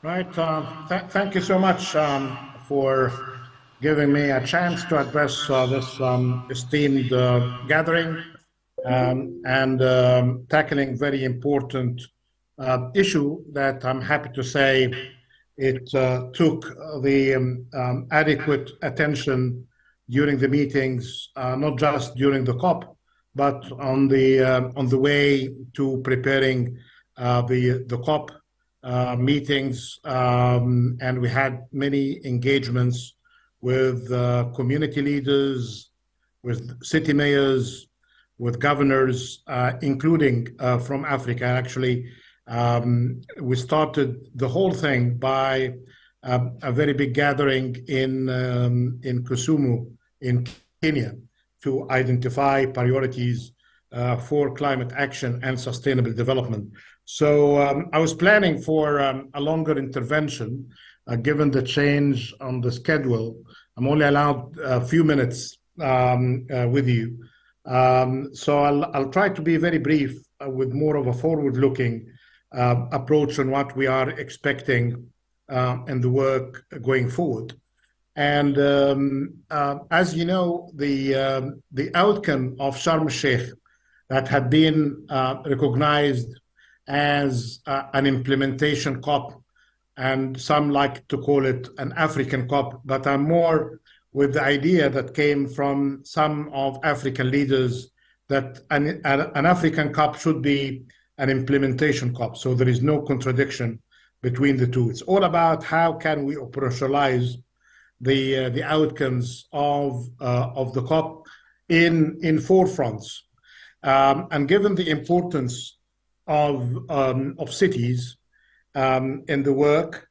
Right. Thank you so much for giving me a chance to address this esteemed gathering and tackling very important issue that I'm happy to say it took the adequate attention during the meetings, not just during the COP, but on the way to preparing the COP meetings, and we had many engagements with community leaders, with city mayors, with governors, including from Africa. Actually, we started the whole thing by a very big gathering in Kisumu, in Kenya, to identify priorities for climate action and sustainable development. So I was planning for a longer intervention, given the change on the schedule. I'm only allowed a few minutes with you. So I'll try to be very brief with more of a forward-looking approach on what we are expecting in the work going forward. And as you know, the outcome of Sharm el-Sheikh that had been recognized as an implementation COP, and some like to call it an African COP, but I'm more with the idea that came from some of African leaders that an African COP should be an implementation COP. So there is no contradiction between the two. It's all about how can we operationalize the outcomes of the COP in four fronts. And given the importance of cities in the work,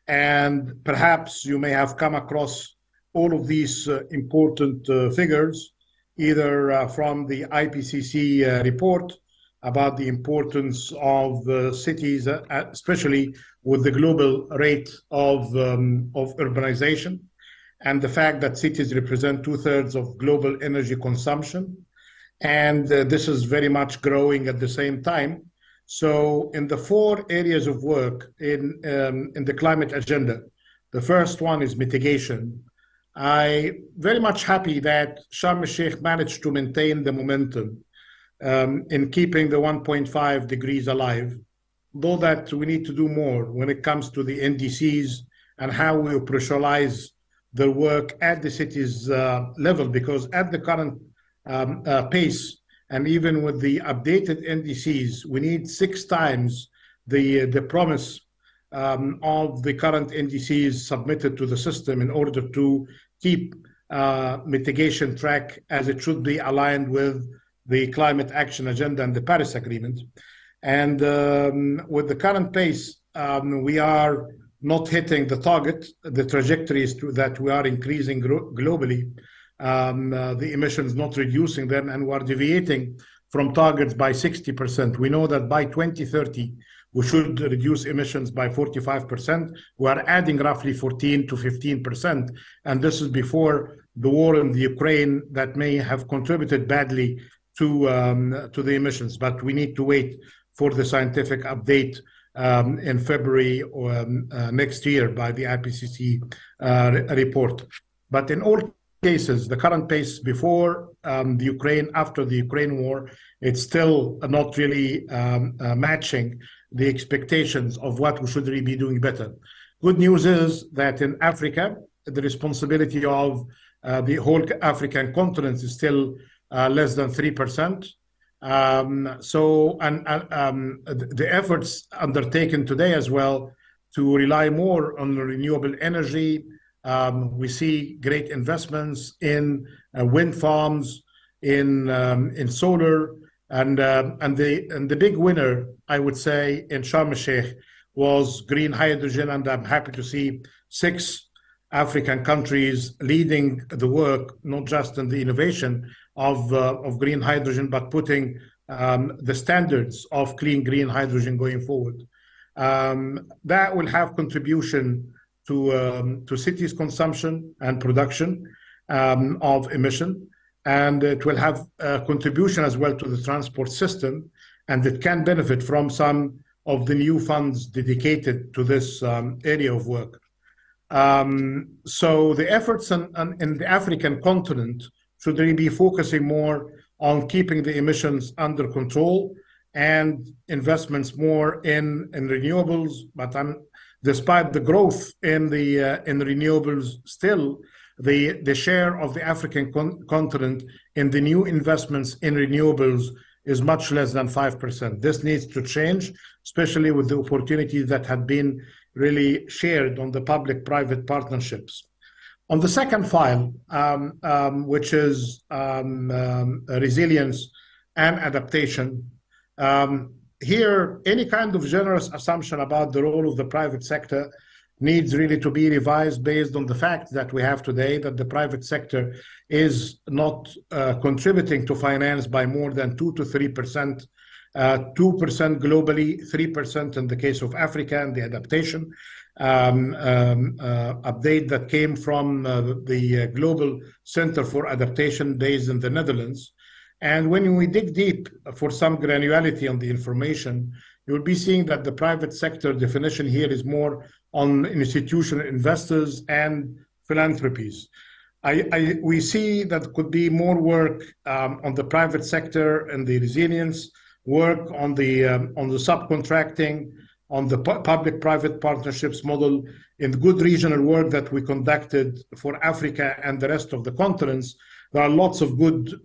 and perhaps you may have come across all of these important figures, either from the IPCC report about the importance of cities, especially with the global rate of urbanization, and the fact that cities represent 2/3 of global energy consumption. And this is very much growing at the same time. So in the four areas of work in the climate agenda, the first one is mitigation. I'm very much happy that Sharm el-Sheikh managed to maintain the momentum in keeping the 1.5 degrees alive, though that we need to do more when it comes to the NDCs and how we operationalize the work at the city's level, because at the current pace, and even with the updated NDCs, we need 6 times the promise of the current NDCs submitted to the system in order to keep mitigation track as it should be aligned with the climate action agenda and the Paris Agreement. And with the current pace, we are not hitting the target. The trajectory is that we are increasing globally. The emissions not reducing them, and we're deviating from targets by 60%. We know that by 2030, we should reduce emissions by 45%. We're adding roughly 14 to 15%. And this is before the war in the Ukraine that may have contributed badly to the emissions. But we need to wait for the scientific update in February or next year by the IPCC report. But in all cases, the current pace before the Ukraine, after the Ukraine war, it's still not really matching the expectations of what we should really be doing better. Good news is that in Africa, the responsibility of the whole African continent is still less than 3%. The efforts undertaken today as well to rely more on renewable energy. We see great investments in wind farms, in solar, and the big winner, I would say, in Sharm el-Sheikh was green hydrogen, and I'm happy to see 6 African countries leading the work, not just in the innovation of green hydrogen, but putting the standards of clean green hydrogen going forward. That will have contribution to cities' consumption and production of emission, and it will have a contribution as well to the transport system, and it can benefit from some of the new funds dedicated to this area of work. So the efforts in the African continent should really be focusing more on keeping the emissions under control and investments more in renewables. But despite the growth in renewables, still the share of the African continent in the new investments in renewables is much less than 5%. This needs to change, especially with the opportunities that have been really shared on the public-private partnerships. On the second file, which is resilience and adaptation, here any kind of generous assumption about the role of the private sector needs really to be revised based on the fact that we have today, that the private sector is not contributing to finance by more than 2 to 3%, 2% globally, 3% in the case of Africa and the adaptation. Update that came from the Global Center for Adaptation based in the Netherlands. And when we dig deep for some granularity on the information, you'll be seeing that the private sector definition here is more on institutional investors and philanthropies. We see that could be more work on the private sector and the resilience, work on the subcontracting, on the public-private partnerships model, in the good regional work that we conducted for Africa and the rest of the continents. There are lots of good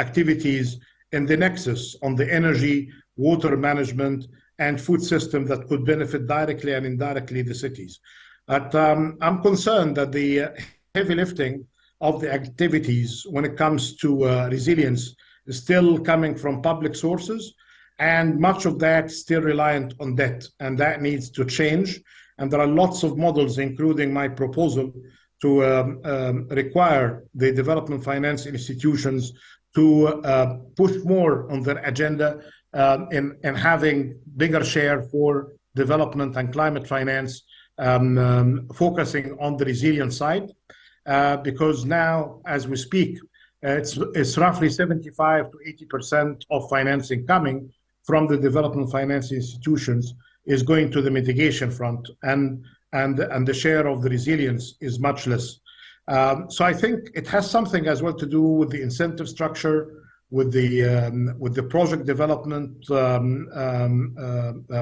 activities in the nexus on the energy, water management, and food system that could benefit directly and indirectly the cities. But I'm concerned that the heavy lifting of the activities when it comes to resilience is still coming from public sources, and much of that still reliant on debt, and that needs to change. And there are lots of models, including my proposal, to require the development finance institutions to push more on their agenda in having bigger share for development and climate finance, focusing on the resilience side, because now, as we speak, it's roughly 75 to 80% of financing coming from the development finance institutions is going to the mitigation front, and the share of the resilience is much less. So I think it has something as well to do with the incentive structure, with the project development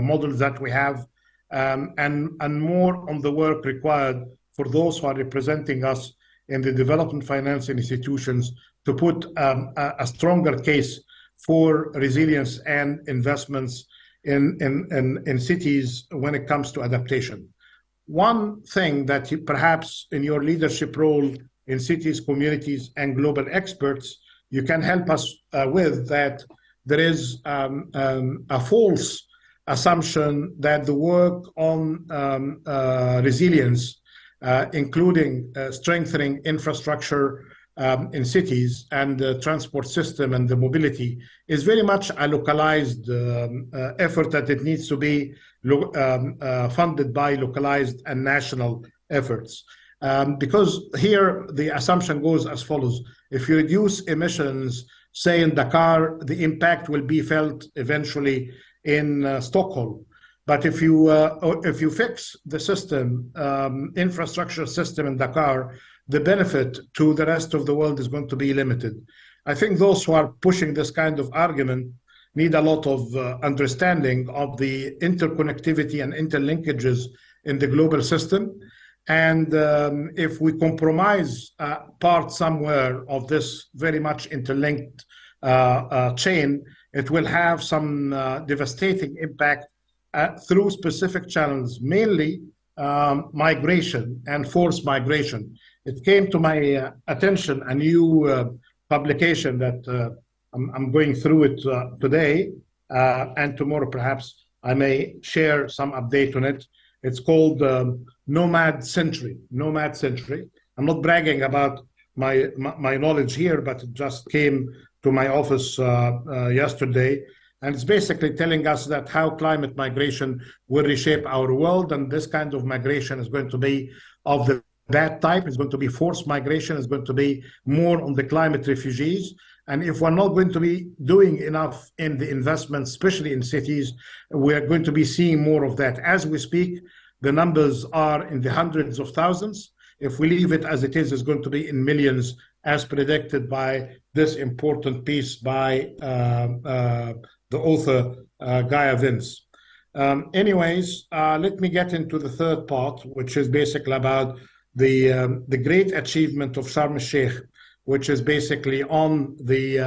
models that we have, and more on the work required for those who are representing us in the development finance institutions to put a stronger case for resilience and investments in cities when it comes to adaptation. One thing that perhaps in your leadership role in cities, communities, and global experts, you can help us with that there is a false assumption that the work on resilience, including strengthening infrastructure in cities and the transport system and the mobility, is very much a localized effort, that it needs to be funded by localized and national efforts. Because here the assumption goes as follows: if you reduce emissions, say in Dakar, the impact will be felt eventually in Stockholm. But if you fix the system, infrastructure system in Dakar, the benefit to the rest of the world is going to be limited. I think those who are pushing this kind of argument need a lot of understanding of the interconnectivity and interlinkages in the global system. And if we compromise part somewhere of this very much interlinked chain, it will have some devastating impact through specific channels, mainly migration and forced migration. It came to my attention a new publication that I'm going through it today, and tomorrow perhaps I may share some update on it. It's called Nomad Century. Nomad Century. I'm not bragging about my knowledge here, but it just came to my office yesterday. And it's basically telling us that how climate migration will reshape our world. And this kind of migration is going to be of that type. It's going to be forced migration. It's going to be more on the climate refugees. And if we're not going to be doing enough in the investment, especially in cities, we're going to be seeing more of that. As we speak, the numbers are in the hundreds of thousands. If we leave it as it is, it's going to be in millions, as predicted by this important piece by the author, Gaia Vince. Let me get into the third part, which is basically about the great achievement of Sharm el-Sheikh, which is basically on the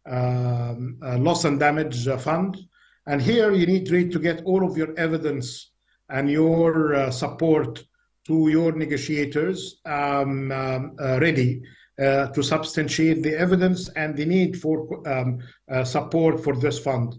loss and damage fund. And here you need really to get all of your evidence and your support to your negotiators ready to substantiate the evidence and the need for support for this fund.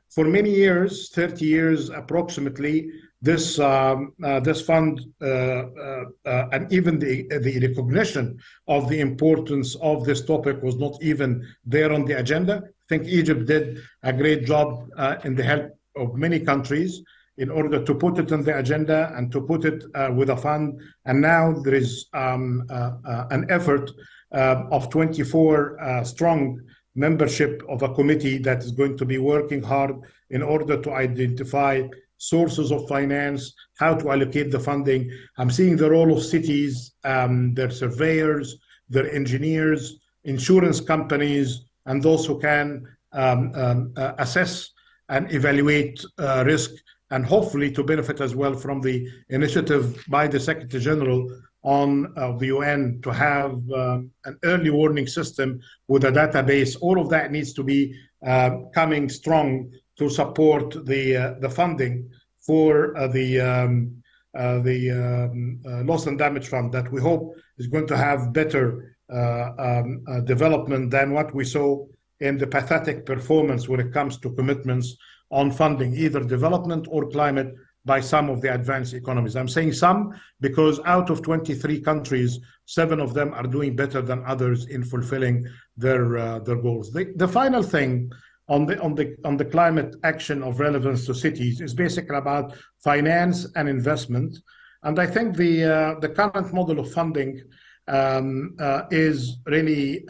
For many years, 30 years approximately, this fund and even the recognition of the importance of this topic was not even there on the agenda. I think Egypt did a great job in the help of many countries in order to put it on the agenda and to put it with a fund. And now there is an effort of 24 strong membership of a committee that is going to be working hard in order to identify sources of finance, how to allocate the funding. I'm seeing the role of cities, their surveyors, their engineers, insurance companies, and those who can assess and evaluate risk, and hopefully to benefit as well from the initiative by the Secretary General on the UN to have an early warning system with a database. All of that needs to be coming strong to support the funding for the loss and damage fund that we hope is going to have better development than what we saw in the pathetic performance when it comes to commitments on funding, either development or climate, by some of the advanced economies. I'm saying some because out of 23 countries, 7 of them are doing better than others in fulfilling their goals. The final thing on the climate action of relevance to cities is basically about finance and investment. And I think the current model of funding is really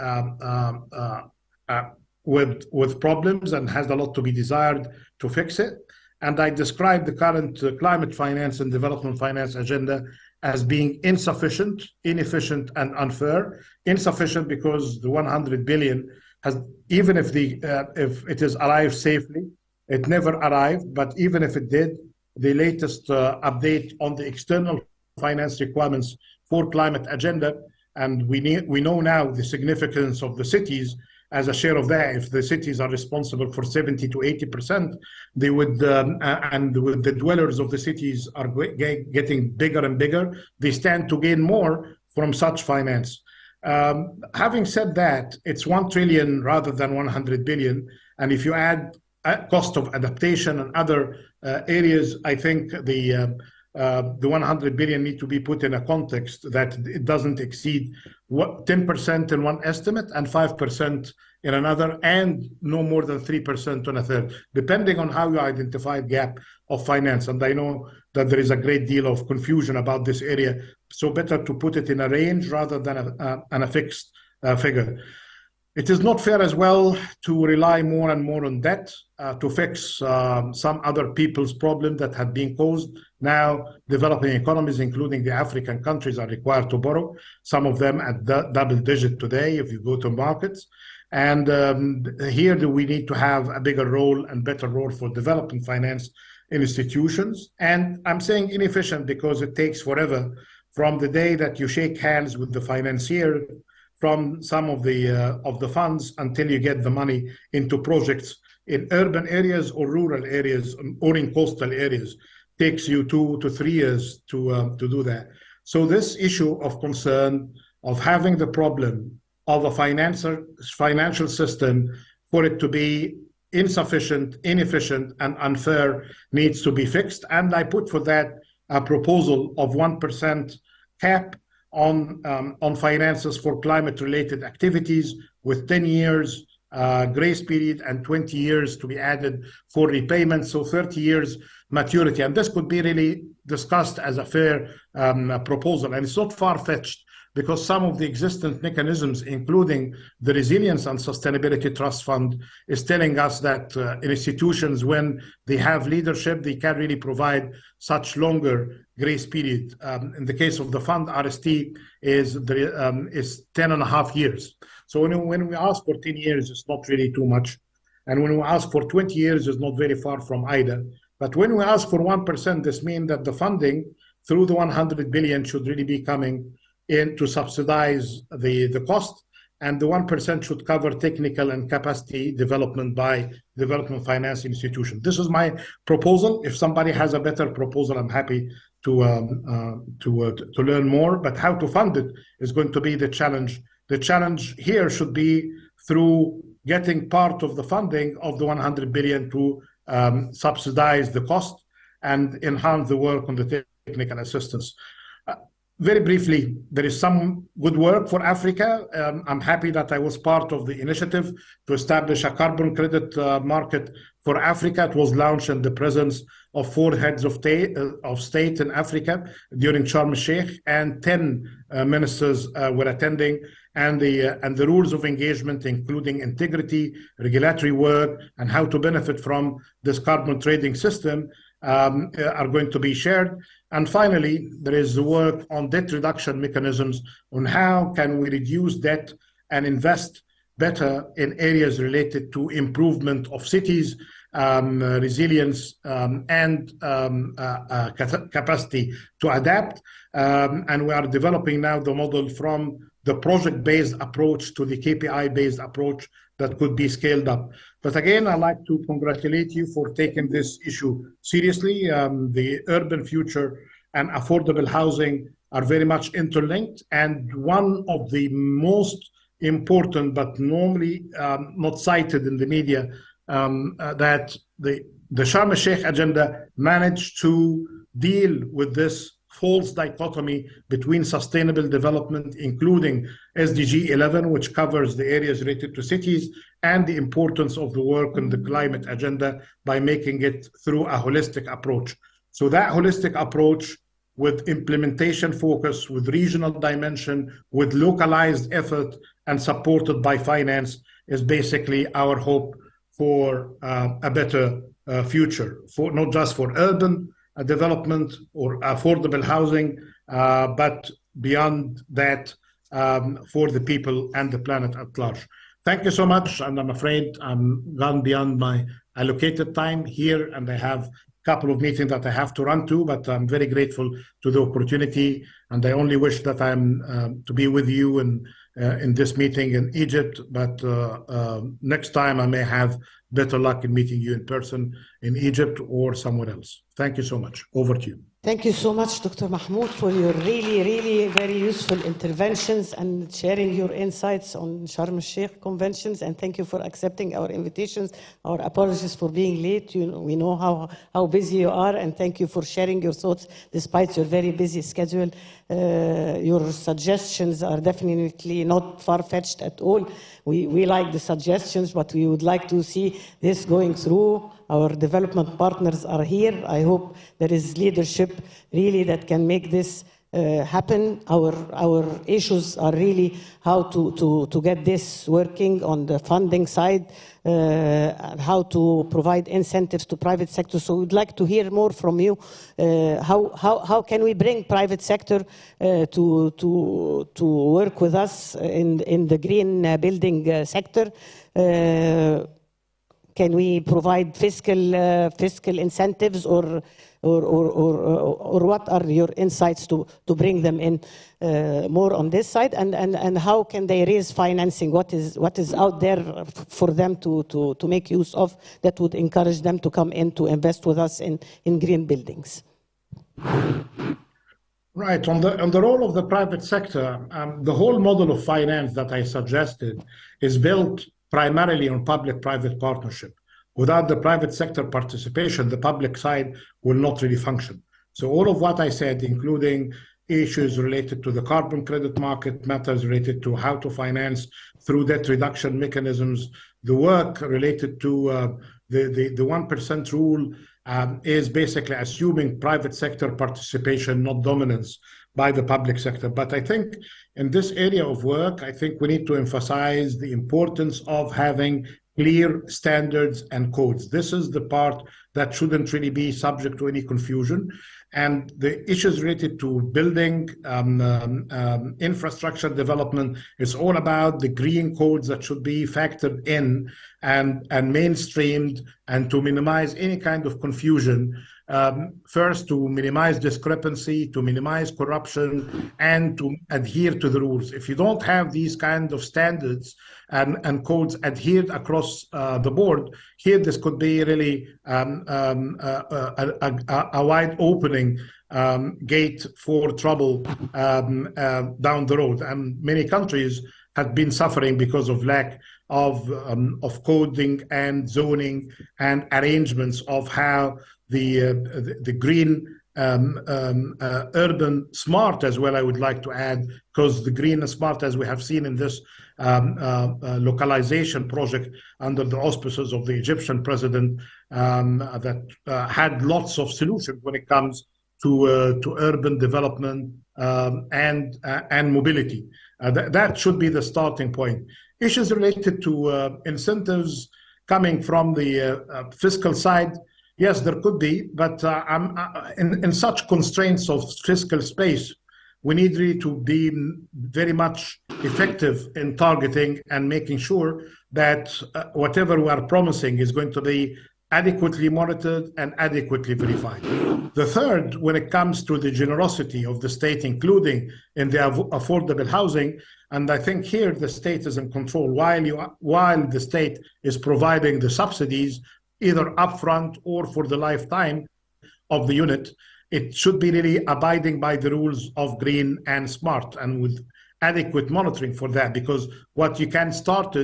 with problems and has a lot to be desired to fix it. And I describe the current climate finance and development finance agenda as being insufficient, inefficient, and unfair. Insufficient because the 100 billion has, even if it is arrived safely, it never arrived. But even if it did, the latest update on the external finance requirements for climate agenda, and we know now the significance of the cities as a share of that. If the cities are responsible for 70 to 80%, they would, and with the dwellers of the cities are getting bigger and bigger, they stand to gain more from such finance. Having said that, it's 1 trillion rather than 100 billion. And if you add cost of adaptation and other areas, I think the 100 billion need to be put in a context that it doesn't exceed 10% in one estimate and 5% in another, and no more than 3% on a third, depending on how you identify gap of finance. And I know that there is a great deal of confusion about this area, so better to put it in a range rather than a fixed figure. It is not fair as well to rely more and more on debt to fix some other people's problem that had been caused. Now, developing economies, including the African countries, are required to borrow, some of them at double digit today if you go to markets. And here we need to have a bigger role and better role for development finance institutions. And I'm saying inefficient because it takes forever from the day that you shake hands with the financier from some of the funds until you get the money into projects in urban areas or rural areas or in coastal areas. Takes you 2 to 3 years to do that. So this issue of concern of having the problem of a financial system for it to be insufficient, inefficient, and unfair needs to be fixed. And I put for that a proposal of 1% cap on finances for climate-related activities with 10 years grace period and 20 years to be added for repayment, so 30 years maturity. And this could be really discussed as a fair proposal. And it's not far-fetched because some of the existing mechanisms, including the Resilience and Sustainability Trust Fund, is telling us that institutions, when they have leadership, they can really provide such longer grace period. In the case of the fund, RST is 10 and a half years. So when we ask for 10 years, it's not really too much. And when we ask for 20 years, it's not very far from either. But when we ask for 1%, this means that the funding through the 100 billion should really be coming in to subsidize the cost, and the 1% should cover technical and capacity development by development finance institution. This is my proposal. If somebody has a better proposal, I'm happy to learn more. But how to fund it is going to be the challenge. The challenge here should be through getting part of the funding of the 100 billion to subsidize the cost and enhance the work on the technical assistance. Very briefly, there is some good work for Africa. I'm happy that I was part of the initiative to establish a carbon credit market for Africa. It was launched in the presence of 4 heads of state in Africa during Sharm el-Sheikh, and 10 ministers were attending. And the rules of engagement, including integrity, regulatory work, and how to benefit from this carbon trading system, are going to be shared. And finally, there is the work on debt reduction mechanisms, on how can we reduce debt and invest better in areas related to improvement of cities, resilience, and capacity to adapt. And we are developing now the model from the project-based approach to the KPI-based approach that could be scaled up. But again, I'd like to congratulate you for taking this issue seriously. The urban future and affordable housing are very much interlinked. And one of the most important, but normally not cited in the media, that the Sharm el-Sheikh agenda managed to deal with this false dichotomy between sustainable development, including SDG 11, which covers the areas related to cities, and the importance of the work on the climate agenda by making it through a holistic approach. So that holistic approach with implementation focus, with regional dimension, with localized effort, and supported by finance is basically our hope for a better future, for not just for urban development or affordable housing, but beyond that, for the people and the planet at large. Thank you so much, and I'm afraid I'm gone beyond my allocated time here, and I have a couple of meetings that I have to run to, but I'm very grateful to the opportunity, and I only wish that I'm to be with you in this meeting in Egypt, but next time I may have better luck in meeting you in person in Egypt or somewhere else. Thank you so much. Over to you. Thank you so much, Dr. Mahmoud, for your really very useful interventions and sharing your insights on Sharm el-Sheikh conventions. And thank you for accepting our invitations. Our apologies for being late. We know how busy you are, and thank you for sharing your thoughts despite your very busy schedule. Your suggestions are definitely not far-fetched at all. We like the suggestions, but we would like to see this going through. Our development partners are here. I hope there is leadership really that can make this happen. Our issues are really how to get this working on the funding side, how to provide incentives to private sector. So we'd like to hear more from you. How can we bring private sector to work with us in the green building sector? Can we provide fiscal incentives, or what are your insights to bring them in more on this side, and how can they raise financing? What is out there for them to make use of that would encourage them to come in to invest with us in green buildings? Right, on the role of the private sector, the whole model of finance that I suggested is built primarily on public-private partnership. Without the private sector participation, the public side will not really function. So all of what I said, including issues related to the carbon credit market, matters related to how to finance through debt reduction mechanisms, the work related to the 1% rule, is basically assuming private sector participation, not dominance by the public sector. But I think in this area of work, I think we need to emphasize the importance of having clear standards and codes. This is the part that shouldn't really be subject to any confusion. And the issues related to building infrastructure development is all about the green codes that should be factored in and mainstreamed, and to minimize any kind of confusion. First, to minimize discrepancy, to minimize corruption, and to adhere to the rules. If you don't have these kind of standards and codes adhered across the board, here this could be really a wide opening gate for trouble down the road. And many countries have been suffering because of lack of coding and zoning and arrangements of how the green urban smart as well, I would like to add, because the green and smart, as we have seen in this localization project under the auspices of the Egyptian president, that had lots of solutions when it comes to urban development and mobility. That should be the starting point. Issues related to incentives coming from the fiscal side, yes, there could be, but in such constraints of fiscal space, we need really to be very much effective in targeting and making sure that whatever we are promising is going to be adequately monitored and adequately verified. The third, when it comes to the generosity of the state, including in the affordable housing, and I think here the state is in control. While the state is providing the subsidies, either upfront or for the lifetime of the unit, it should be really abiding by the rules of green and smart, and with adequate monitoring for that, because what you can start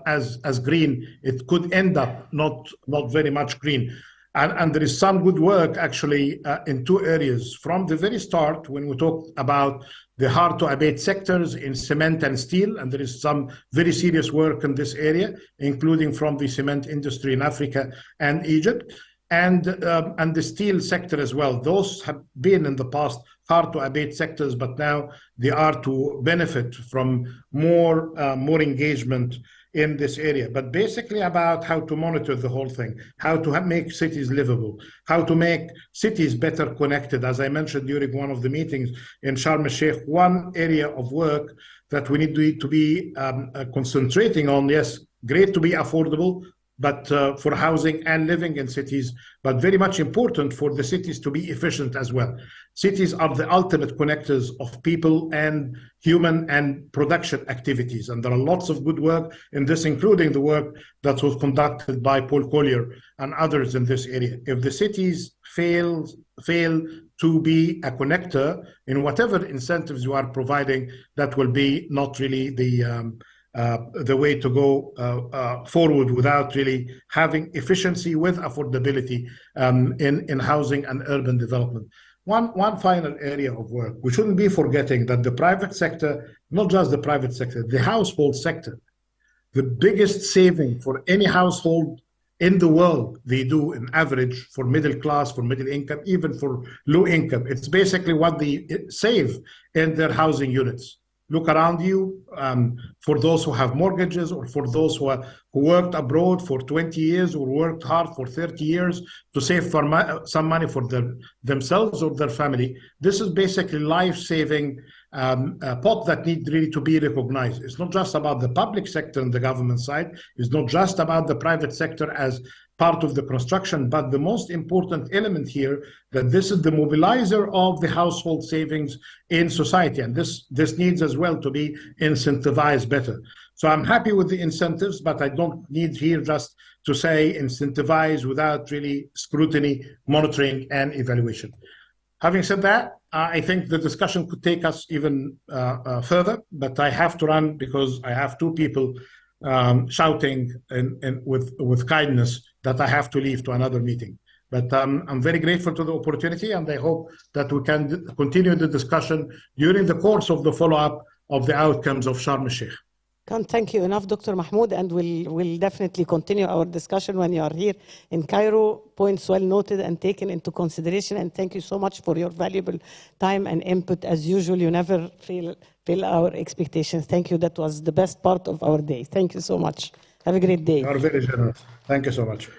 as green, it could end up not very much green. And there is some good work actually in two areas. From the very start, when we talk about the hard-to-abate sectors in cement and steel, and there is some very serious work in this area, including from the cement industry in Africa and Egypt, and the steel sector as well. Those have been in the past hard-to-abate sectors, but now they are to benefit from more engagement in this area. But basically about how to monitor the whole thing, how to make cities livable, how to make cities better connected. As I mentioned during one of the meetings in Sharm el-Sheikh, one area of work that we need to be concentrating on, yes, great to be affordable, but for housing and living in cities, but very much important for the cities to be efficient as well. Cities are the ultimate connectors of people and human and production activities. And there are lots of good work in this, including the work that was conducted by Paul Collier and others in this area. If the cities fail to be a connector in whatever incentives you are providing, that will be not really the way to go forward without really having efficiency with affordability in housing and urban development. One final area of work, we shouldn't be forgetting that the private sector, not just the private sector, the household sector, the biggest saving for any household in the world, they do in average for middle class, for middle income, even for low income. It's basically what they save in their housing units. Look around you, for those who have mortgages, or for those who worked abroad for 20 years or worked hard for 30 years to save for some money for themselves or their family. This is basically life-saving pot that needs really to be recognized. It's not just about the public sector and the government side. It's not just about the private sector as part of the construction, but the most important element here, that this is the mobilizer of the household savings in society. And this needs as well to be incentivized better. So I'm happy with the incentives, but I don't need here just to say incentivize without really scrutiny, monitoring, and evaluation. Having said that, I think the discussion could take us even further, but I have to run because I have two people shouting with kindness that I have to leave to another meeting. But I'm very grateful to the opportunity, and I hope that we can continue the discussion during the course of the follow-up of the outcomes of Sharm el-Sheikh. Can't thank you enough, Dr. Mahmoud, and we'll definitely continue our discussion when you are here in Cairo. Points well noted and taken into consideration, and thank you so much for your valuable time and input. As usual, you never fail our expectations. Thank you. That was the best part of our day. Thank you so much. Have a great day. You are very generous. Thank you so much.